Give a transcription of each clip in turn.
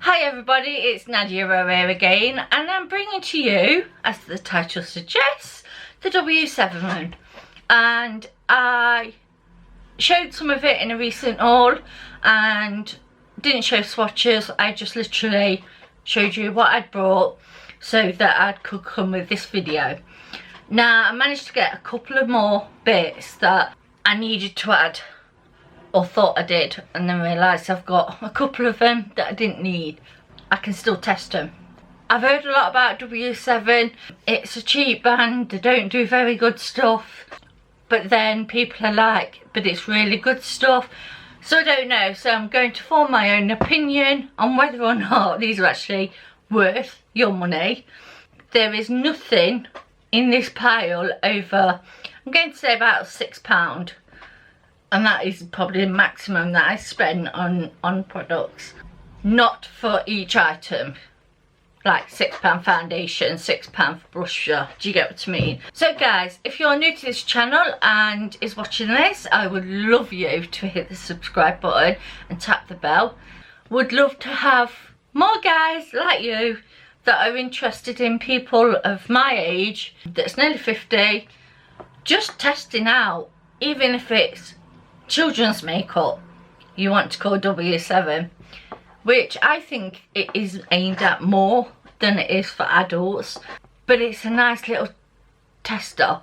Hi everybody, it's NADIABEAUTYO again, and I'm bringing to you, as the title suggests, the W7. And I showed some of it in a recent haul and didn't show swatches. I just literally showed you what I'd brought so that I could come with this video. Now I managed to get a couple of more bits that I needed to add, or thought I did, and then realised I've got a couple of them that I didn't need. I can still test them. I've heard a lot about W7. It's a cheap brand, they don't do very good stuff, but then people are like, but it's really good stuff. So I don't know, so I'm going to form my own opinion on whether or not these are actually worth your money. There is nothing in this pile over, I'm going to say about £6. And that is probably the maximum that I spend on products. Not for each item. Like £6 foundation, £6 brusher. Do you get what I mean? So guys, if you're new to this channel and is watching this, I would love you to hit the subscribe button and tap the bell. Would love to have more guys like you that are interested in people of my age, that's nearly 50, just testing out, even if it's children's makeup you want to call W7, which I think it is aimed at more than it is for adults, but it's a nice little tester.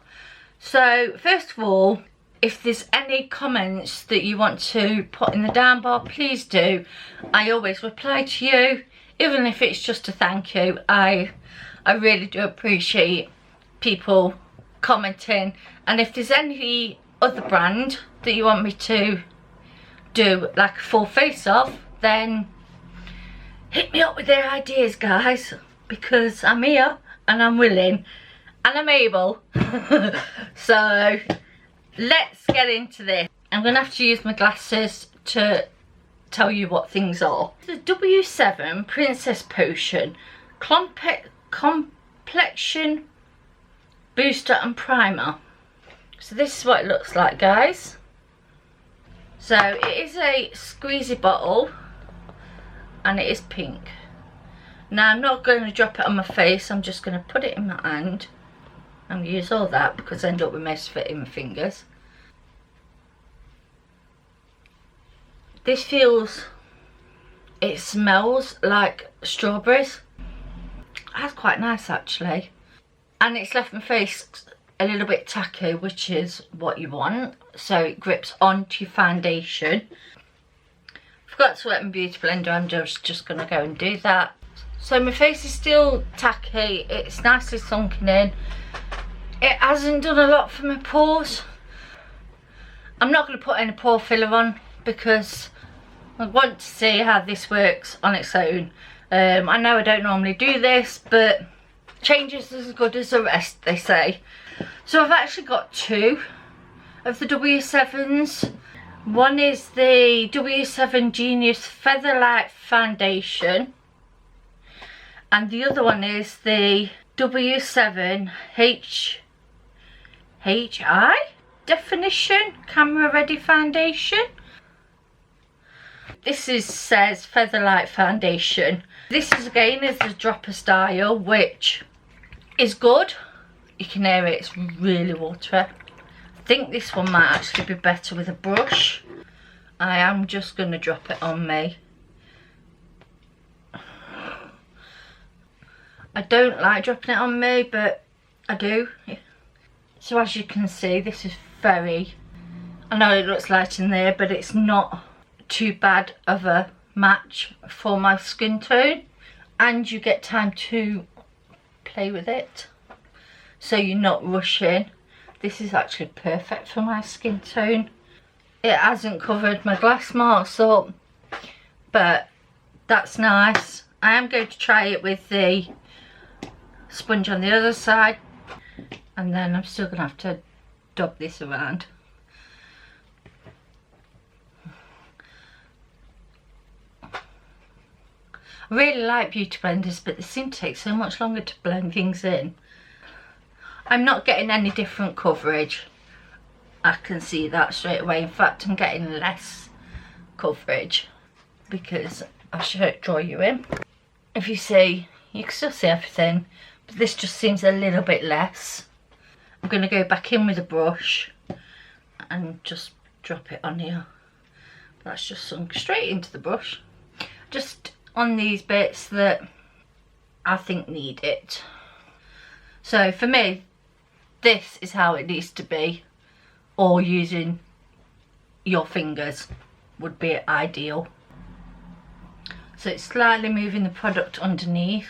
So first of all, if there's any comments that you want to put in the down bar, please do. I always reply to you, even if it's just a thank you. I really do appreciate people commenting, and if there's any other brand that you want me to do like a full face of, then hit me up with their ideas, guys, because I'm here and I'm willing and I'm able. So let's get into this. I'm gonna have to use my glasses to tell you what things are. The W7 Princess Potion Complexion Booster and Primer. So this is what it looks like, guys. So it is a squeezy bottle and it is pink. Now I'm not going to drop it on my face, I'm just going to put it in my hand. I'm going to use all that because I end up with most of it in my fingers. This feels, it smells like strawberries. That's quite nice actually. And it's left my face a little bit tacky, which is what you want, so it grips onto your foundation. Forgot to wet my beauty blender, I'm just gonna go and do that. So my face is still tacky, it's nicely sunken in. It hasn't done a lot for my pores. I'm not going to put any pore filler on because I want to see how this works on its own. I know I don't normally do this, but change is as good as the rest, they say. So I've actually got two of the W7s. One is the W7 Genius Featherlight Foundation, and the other one is the W7 HI Definition Camera Ready Foundation. This says Featherlight Foundation. This is again is the dropper style, which is good. You can hear it, it's really watery. I think this one might actually be better with a brush. I am just going to drop it on me. I don't like dropping it on me, but I do. So as you can see, this is very, I know it looks light in there, but it's not too bad of a match for my skin tone. And you get time to play with it, so you're not rushing. This is actually perfect for my skin tone. It hasn't covered my glass marks up, but that's nice. I am going to try it with the sponge on the other side, and then I'm still going to have to dab this around. I really like beauty blenders, but they seem to take so much longer to blend things in. I'm not getting any different coverage. I can see that straight away. In fact, I'm getting less coverage because I'll draw you in. If you see, you can still see everything, but this just seems a little bit less. I'm going to go back in with a brush and just drop it on here. That's just sunk straight into the brush. Just on these bits that I think need it. So for me, this is how it needs to be, or using your fingers would be ideal. So it's slightly moving the product underneath,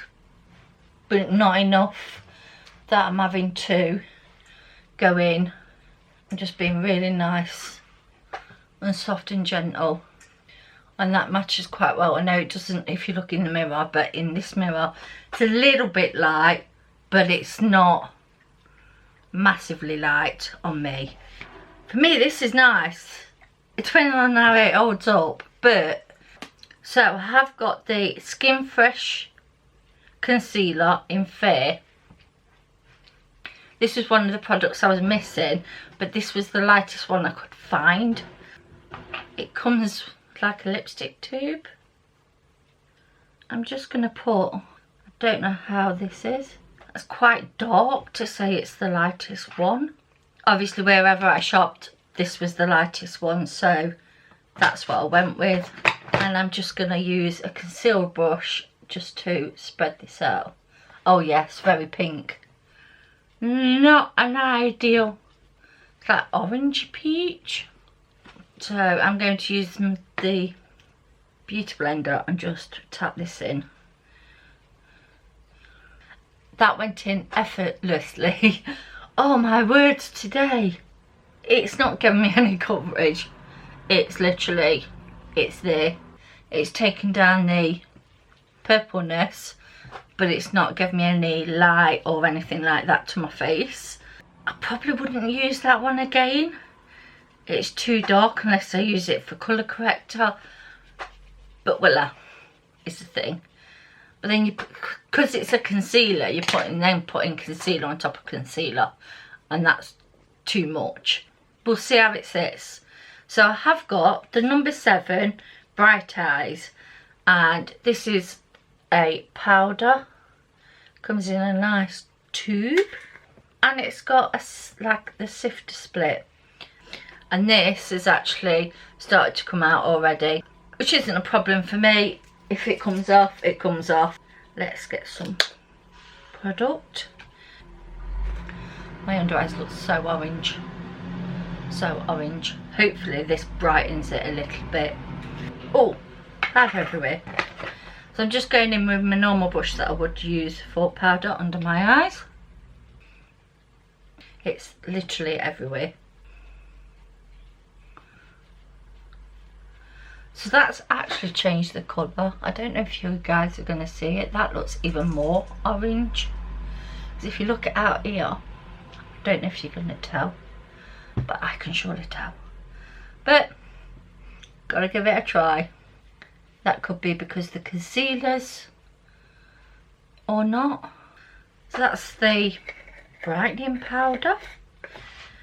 but not enough that I'm having to go in and just being really nice and soft and gentle. And that matches quite well. I know it doesn't if you look in the mirror, but in this mirror it's a little bit light, but it's not massively light on me. For me, this is nice. It's depending on how it holds up. But so I have got the Skin Fresh concealer in Fair. This was one of the products I was missing, but this was the lightest one I could find. It comes like a lipstick tube. I'm just going to put, I don't know how this is. It's quite dark to say it's the lightest one. Obviously wherever I shopped, this was the lightest one, so that's what I went with. And I'm just going to use a concealer brush just to spread this out. Oh yes, very pink. Not an ideal. It's like orangey peach. So I'm going to use the Beauty blender and just tap this in. That went in effortlessly. Oh my words today. It's not giving me any coverage. It's literally, it's there. It's taken down the purpleness, but it's not giving me any light or anything like that to my face. I probably wouldn't use that one again. It's too dark unless I use it for colour corrector. But voila, it's the thing. But then you, because it's a concealer, you're putting concealer on top of concealer, and that's too much. We'll see how it sits. So I have got the number 7 Bright Eyes, and this is a powder. Comes in a nice tube, and it's got a, like the sifter split. And this has actually started to come out already, which isn't a problem for me. If it comes off, it comes off. Let's get some product. My under eyes look so orange. So orange. Hopefully this brightens it a little bit. Oh, powder everywhere. So I'm just going in with my normal brush that I would use for powder under my eyes. It's literally everywhere. So that's actually changed the colour. I don't know if you guys are going to see it. That looks even more orange. Because if you look it out here, I don't know if you're going to tell, but I can surely tell. But gotta give it a try. That could be because the concealers or not. So that's the brightening powder.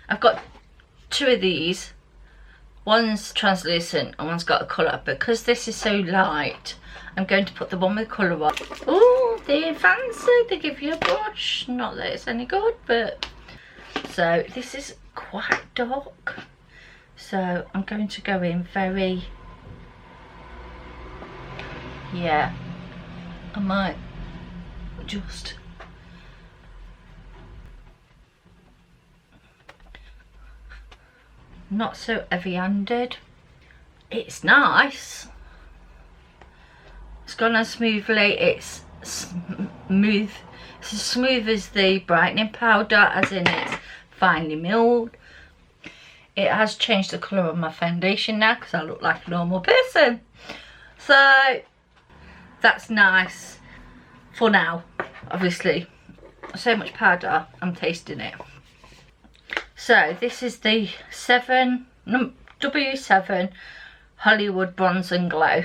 I've got 2 of these. One's translucent and one's got a colour. Because this is so light, I'm going to put the one with colour on. Oh, they're fancy. They give you a brush. Not that it's any good, but... So this is quite dark. So I'm going to go in very... Yeah. I might just... Not so heavy-handed. It's nice. It's gone on smoothly. It's smooth. It's as smooth as the brightening powder, as in it's finely milled. It has changed the colour of my foundation now because I look like a normal person. So that's nice for now. Obviously, so much powder, I'm tasting it. So this is the W7 Hollywood Bronze and Glow.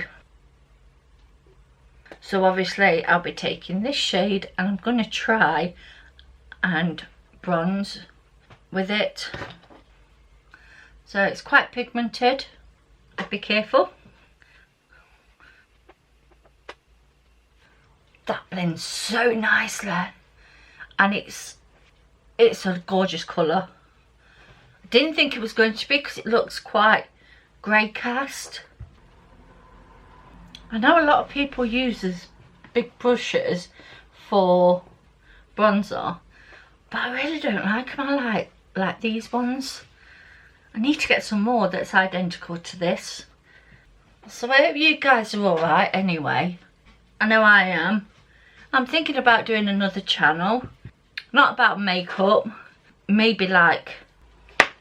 So obviously I'll be taking this shade and I'm going to try and bronze with it. So it's quite pigmented. I'd be careful. blends so nicely, and it's a gorgeous colour. I didn't think it was going to be because it looks quite grey cast. I know a lot of people use these big brushes for bronzer, but I really don't like them. I like these ones. I need to get some more that's identical to this. So I hope you guys are alright anyway. I know I am. I'm thinking about doing another channel. Not about makeup. Maybe like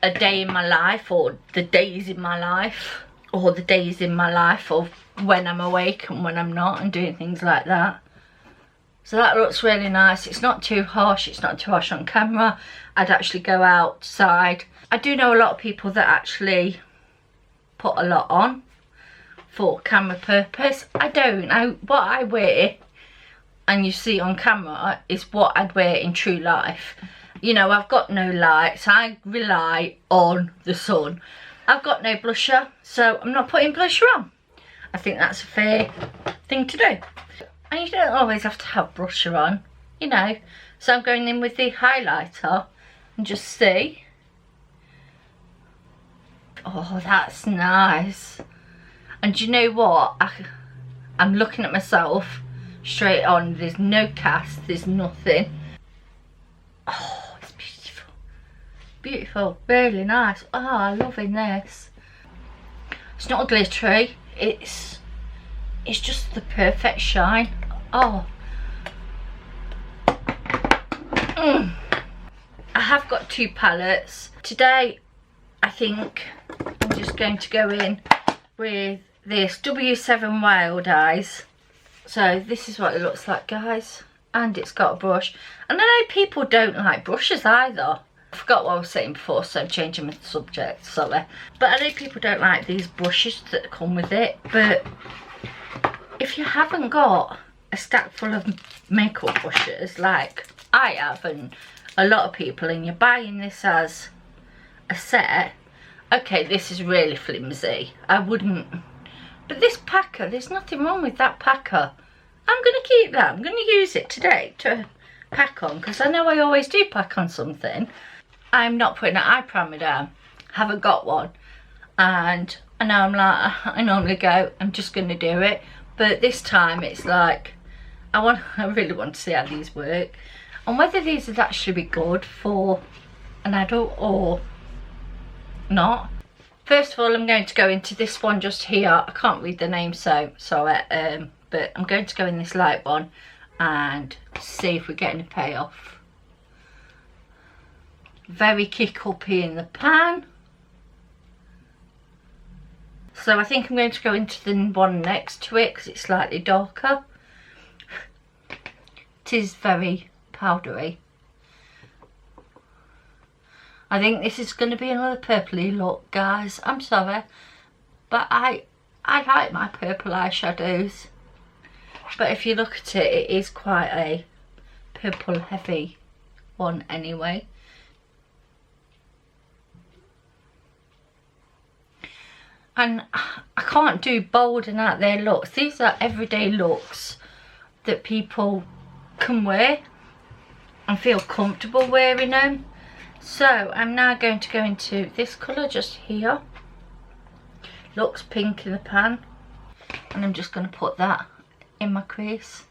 a day in my life, or the days in my life. Or the days in my life of when I'm awake and when I'm not, and doing things like that. So that looks really nice. It's not too harsh. It's not too harsh on camera. I'd actually go outside. I do know a lot of people that actually put a lot on for camera purpose. I don't. What I wear and you see on camera is what I'd wear in true life. You know, I've got no lights. I rely on the sun. I've got no blusher, so I'm not putting blusher on. I think that's a fair thing to do. And you don't always have to have blusher on, you know. So I'm going in with the highlighter and just see. Oh, that's nice. And do you know what? I'm looking at myself straight on. There's no cast, there's nothing. Oh, it's beautiful. Beautiful, really nice. Oh, I'm loving this. It's not glittery, it's just the perfect shine. Oh. I have got 2 palettes. Today, I think I'm just going to go in with this W7 Wild Eyes. So this is what it looks like, guys. And it's got a brush. And I know people don't like brushes either. I forgot what I was saying before, so I'm changing my subject, sorry. But I know people don't like these brushes that come with it. But if you haven't got a stack full of makeup brushes like I have, and a lot of people, and you're buying this as a set, okay, this is really flimsy. I wouldn't. But this packer, there's nothing wrong with that packer. I'm going to keep that. I'm going to use it today to pack on, because I know I always do pack on something. I'm not putting an eye primer down. Haven't got one. And I know I'm like, I normally go, I'm just going to do it. But this time it's like, I really want to see how these work. And whether these would actually be good for an adult or not. First of all, I'm going to go into this one just here. I can't read the name, so sorry. But I'm going to go in this light one and see if we get any payoff. Very kick-uppy in the pan. So I think I'm going to go into the one next to it because it's slightly darker. It is very powdery. I think this is going to be another purpley look, guys. I'm sorry, but I like my purple eyeshadows. But if you look at it, it is quite a purple heavy one anyway. And I can't do bold and out there looks. These are everyday looks that people can wear and feel comfortable wearing them. So I'm now going to go into this colour just here. Looks pink in the pan. And I'm just going to put that in my crease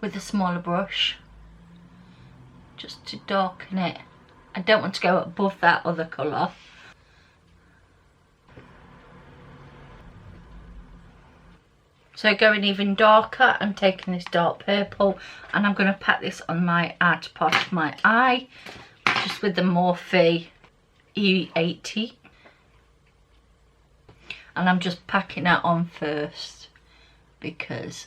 with a smaller brush. Just to darken it. I don't want to go above that other colour. So going even darker, I'm taking this dark purple and I'm going to pat this on my outer part of my eye, just with the Morphe E80. And I'm just packing that on first because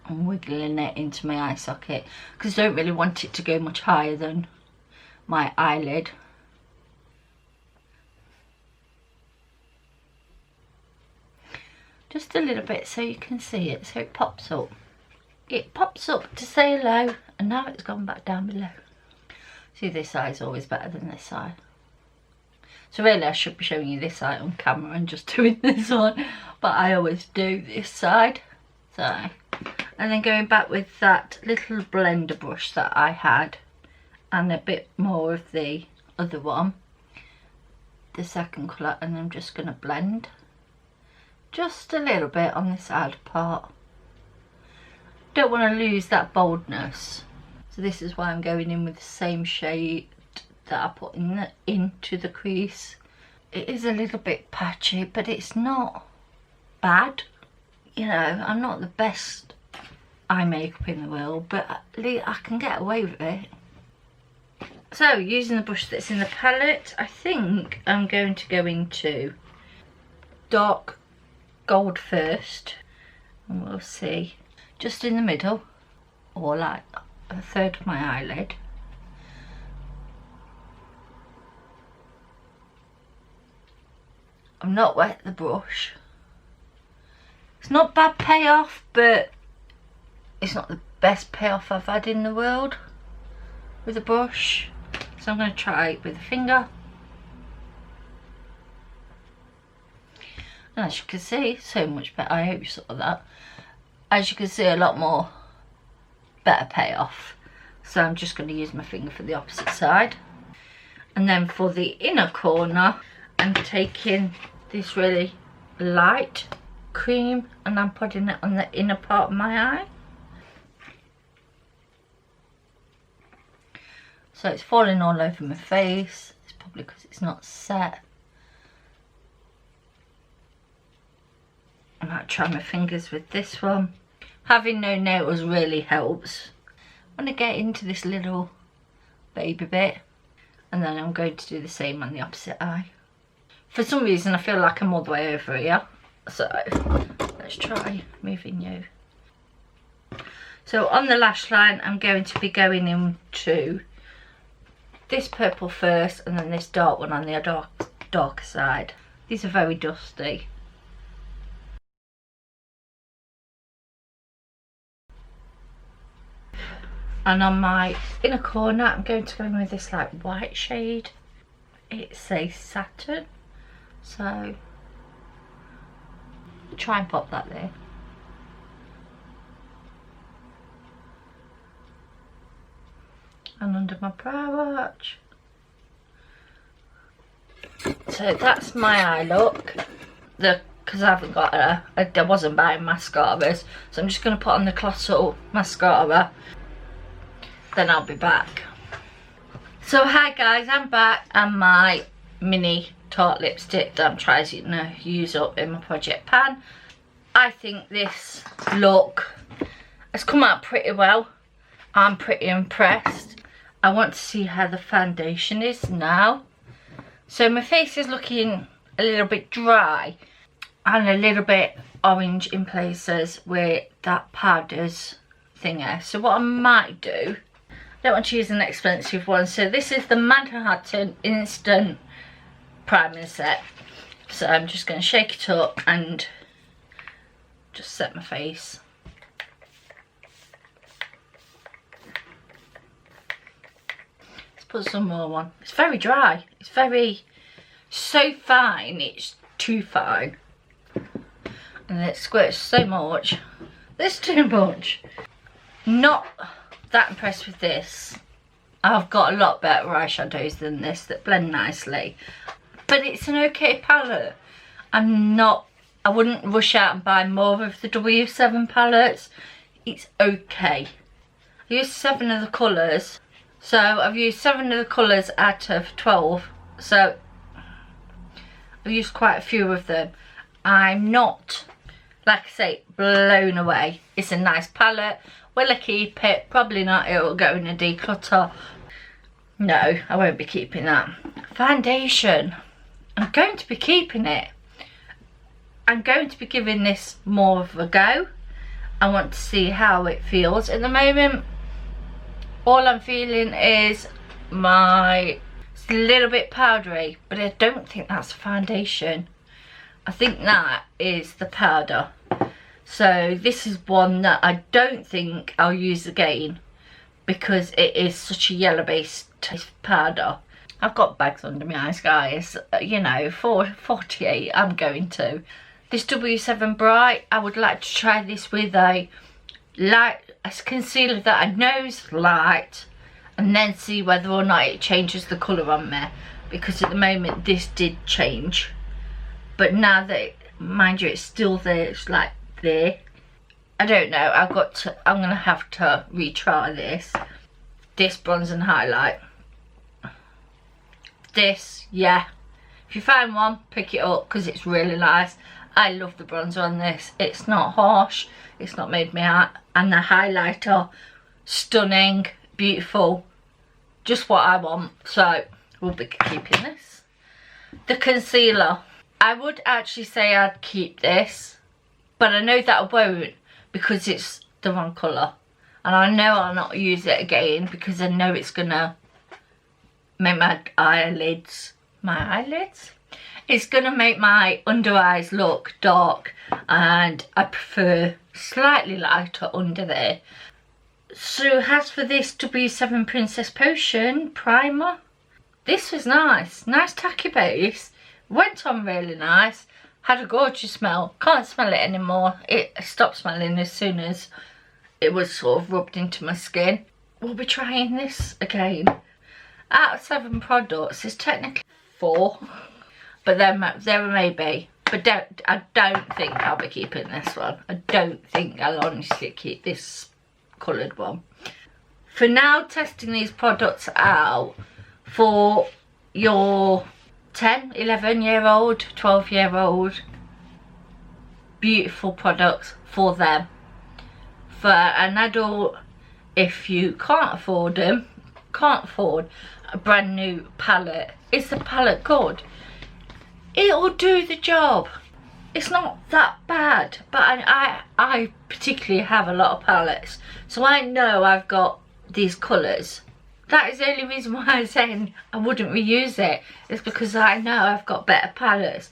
I'm wiggling it into my eye socket, because I don't really want it to go much higher than my eyelid. Just a little bit so you can see it, so it pops up. It pops up to say hello, and now it's gone back down below. See, this eye is always better than this eye. So really I should be showing you this eye on camera and just doing this one, but I always do this side. So and then going back with that little blender brush that I had and a bit more of the other one, the second colour, and I'm just going to blend just a little bit on this outer part. Don't want to lose that boldness, so this is why I'm going in with the same shade that I put into the crease. It is a little bit patchy, but it's not bad. You know, I'm not the best eye makeup in the world, but at least I can get away with it. So using the brush that's in the palette, I think I'm going to go into dark gold first, and we'll see. Just in the middle, or like a third of my eyelid. I'm not wet the brush. It's not bad payoff, but it's not the best payoff I've had in the world with a brush. So I'm going to try it with a finger. And as you can see, so much better. I hope you saw that. As you can see, a lot more better payoff. So I'm just going to use my finger for the opposite side. And then for the inner corner, I'm taking this really light cream and I'm putting it on the inner part of my eye. So it's falling all over my face. It's probably because it's not set. I might try my fingers with this one. Having no nails really helps. I'm going to get into this little baby bit, and then I'm going to do the same on the opposite eye. For some reason I feel like I'm all the way over here, so let's try moving you. So on the lash line I'm going to be going into this purple first, and then this dark one on the darker side. These are very dusty. And on my inner corner I'm going to go in with this like white shade. It's a satin, so try and pop that there. And under my brow arch. So that's my eye look. Because I haven't got I wasn't buying mascaras, so I'm just going to put on the Colossal mascara. Then I'll be back. So hi guys, I'm back, and my mini Tarte lipstick that I'm trying to use up in my project pan. I think this look has come out pretty well. I'm pretty impressed. I want to see how the foundation is now. So my face is looking a little bit dry and a little bit orange in places where that powders thing is. So what I might do, I don't want to use an expensive one, so this is the Manhattan Instant Priming Set. So I'm just going to shake it up and just set my face. Let's put some more on. It's very dry. It's very, so fine, it's too fine. And it squirts so much. There's too much. Not that impressed with this. I've got a lot better eyeshadows than this that blend nicely, but it's an okay palette. I wouldn't rush out and buy more of the W7 palettes. It's okay. I used 7 of the colours, so I've used 7 of the colours out of 12, so I've used quite a few of them. I'm not, like I say, blown away. It's a nice palette. Will I keep it? Probably not. It will go in a declutter. No, I won't be keeping that. Foundation. I'm going to be keeping it. I'm going to be giving this more of a go. I want to see how it feels. At the moment, all I'm feeling is it's a little bit powdery, but I don't think that's foundation. I think that is the powder. So this is one that I don't think I'll use again because it is such a yellow based powder. I've got bags under my eyes, guys. You know, for 48 I'm going to. This W7 Bright, I would like to try this with a light a concealer that I know is light, and then see whether or not it changes the colour on me, because at the moment this did change, but now that, mind you, it's still there, it's like there. I don't know, I'm gonna have to retry this bronze and highlight. This, yeah, if you find one, pick it up because it's really nice. I love the bronzer on this. It's not harsh, it's not made me out, and the highlighter, stunning, beautiful, just what I want. So we'll be keeping this. The concealer, I would actually say I'd keep this, but I know that I won't because it's the wrong colour, and I know I'll not use it again because I know it's gonna make my eyelids, it's gonna make my under eyes look dark, and I prefer slightly lighter under there. So as for this W7 Princess Potion primer, this was nice tacky base, went on really nice, had a gorgeous smell. Can't smell it anymore, it stopped smelling as soon as it was sort of rubbed into my skin. We'll be trying this again. Out of 7 products, it's technically 4, but there may be. But I don't think I'll be keeping this one. I don't think I'll honestly keep this coloured one. For now, testing these products out for your 10, 11-year-old, 12-year-old, beautiful products for them. For an adult, if you can't afford a brand new palette, is the palette good? It'll do the job. It's not that bad, but I particularly have a lot of palettes, so I know I've got these colours. That is the only reason why I'm saying I wouldn't reuse it, is because I know I've got better palettes.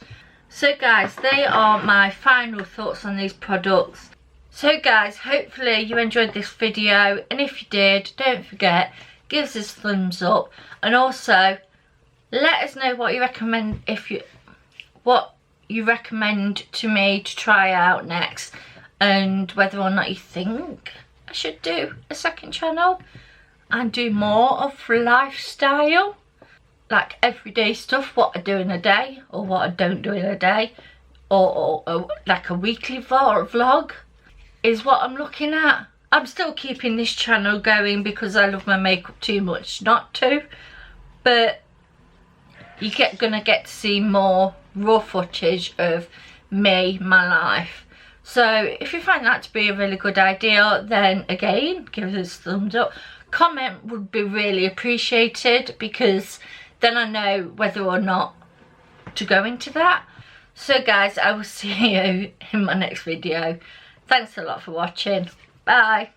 So guys, they are my final thoughts on these products. So guys, hopefully you enjoyed this video, and if you did, don't forget, give us a thumbs up, and also let us know what you recommend, what you recommend to me to try out next, and whether or not you think I should do a second channel and do more of lifestyle, like everyday stuff, what I do in a day or what I don't do in a day, or like a weekly vlog is what I'm looking at. I'm still keeping this channel going because I love my makeup too much not to, but you're gonna get to see more raw footage of me, my life. So if you find that to be a really good idea, then again, give us a thumbs up. Comment would be really appreciated, because then I know whether or not to go into that. So guys, I will see you in my next video. Thanks a lot for watching. Bye.